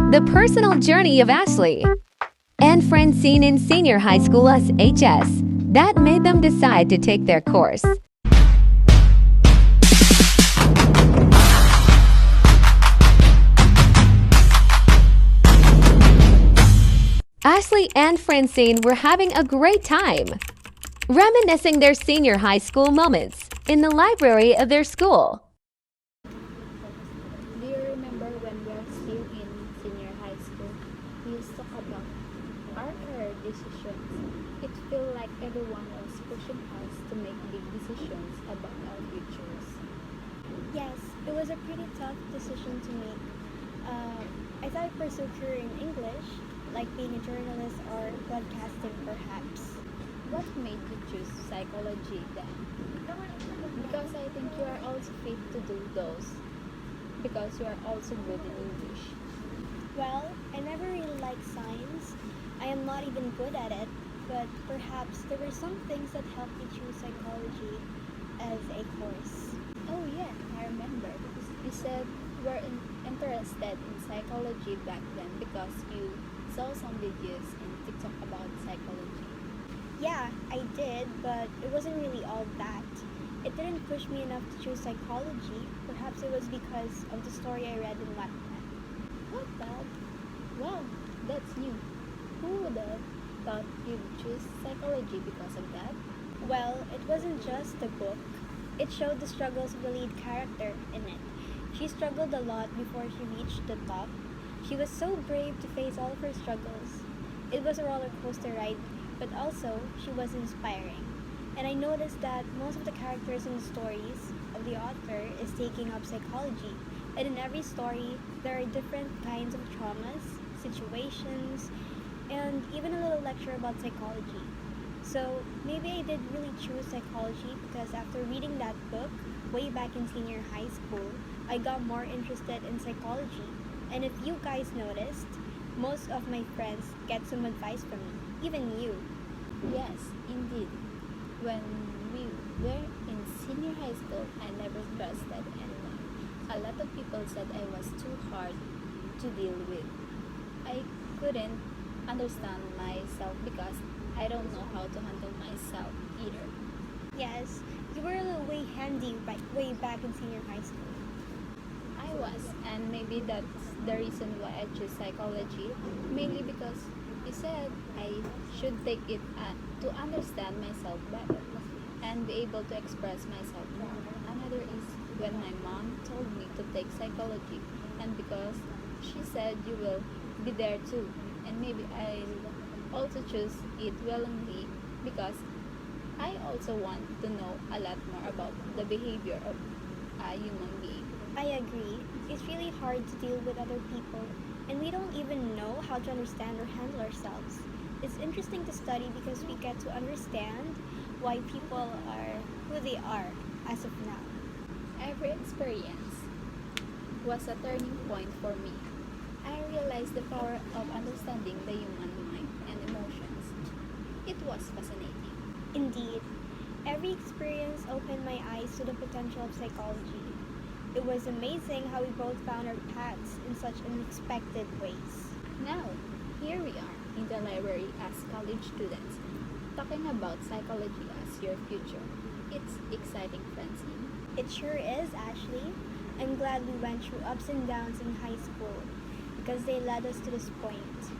The personal journey of Ashley and Francine in senior high school as HS that made them decide to take their course. Ashley and Francine were having a great time, reminiscing their senior high school moments in the library of their school. Do you remember when we were still in senior high school? We used to talk about our career decisions. It felt like everyone was pushing us to make big decisions about our futures. Yes, it was a pretty tough decision to make. I thought I'd pursue a career in English, like being a journalist or broadcasting perhaps. What made you choose psychology then? Because I think you are also fit to do those. Because you are also good in English. Well, I never really liked science. I am not even good at it, but perhaps there were some things that helped me choose psychology as a course. Oh yeah, I remember. You said you were interested in psychology back then because you saw some videos in TikTok about psychology. Yeah, I did, but it wasn't really all that. It didn't push me enough to choose psychology. Perhaps it was because of the story I read in Wattpad. Wattpad? Wow, that's new. Who would have thought you'd choose psychology because of that? Well, it wasn't just the book. It showed the struggles of the lead character in it. She struggled a lot before she reached the top. She was so brave to face all of her struggles. It was a roller coaster ride, but also she was inspiring. And I noticed that most of the characters in the stories of the author is taking up psychology. And in every story, there are different kinds of traumas, situations, and even a little lecture about psychology. So maybe I did really choose psychology because after reading that book way back in senior high school, I got more interested in psychology. And if you guys noticed, most of my friends get some advice from me, even you. Yes, indeed. When we were in senior high school, I never trusted anyone. A lot of people said I was too hard to deal with. I couldn't understand myself because I don't know how to handle myself either. Yes, you were a little way handy way back in senior high school. I was, and maybe that's the reason why I chose psychology, mainly because you said I should take it to understand myself better and be able to express myself more. Another is when my mom told me to take psychology, and because she said you will be there too, and maybe I'll also choose it willingly because I also want to know a lot more about the behavior of a human being. I agree. It's really hard to deal with other people, and we don't even know how to understand or handle ourselves. It's interesting to study because we get to understand why people are who they are as of now. Every experience was a turning point for me. I realized the power of understanding the human mind and emotions. It was fascinating. Indeed, every experience opened my eyes to the potential of psychology. It was amazing how we both found our paths in such unexpected ways. Now, here we are in the library as college students, talking about psychology as your future. It's exciting, Francine. It sure is, Ashley. I'm glad we went through ups and downs in high school because they led us to this point.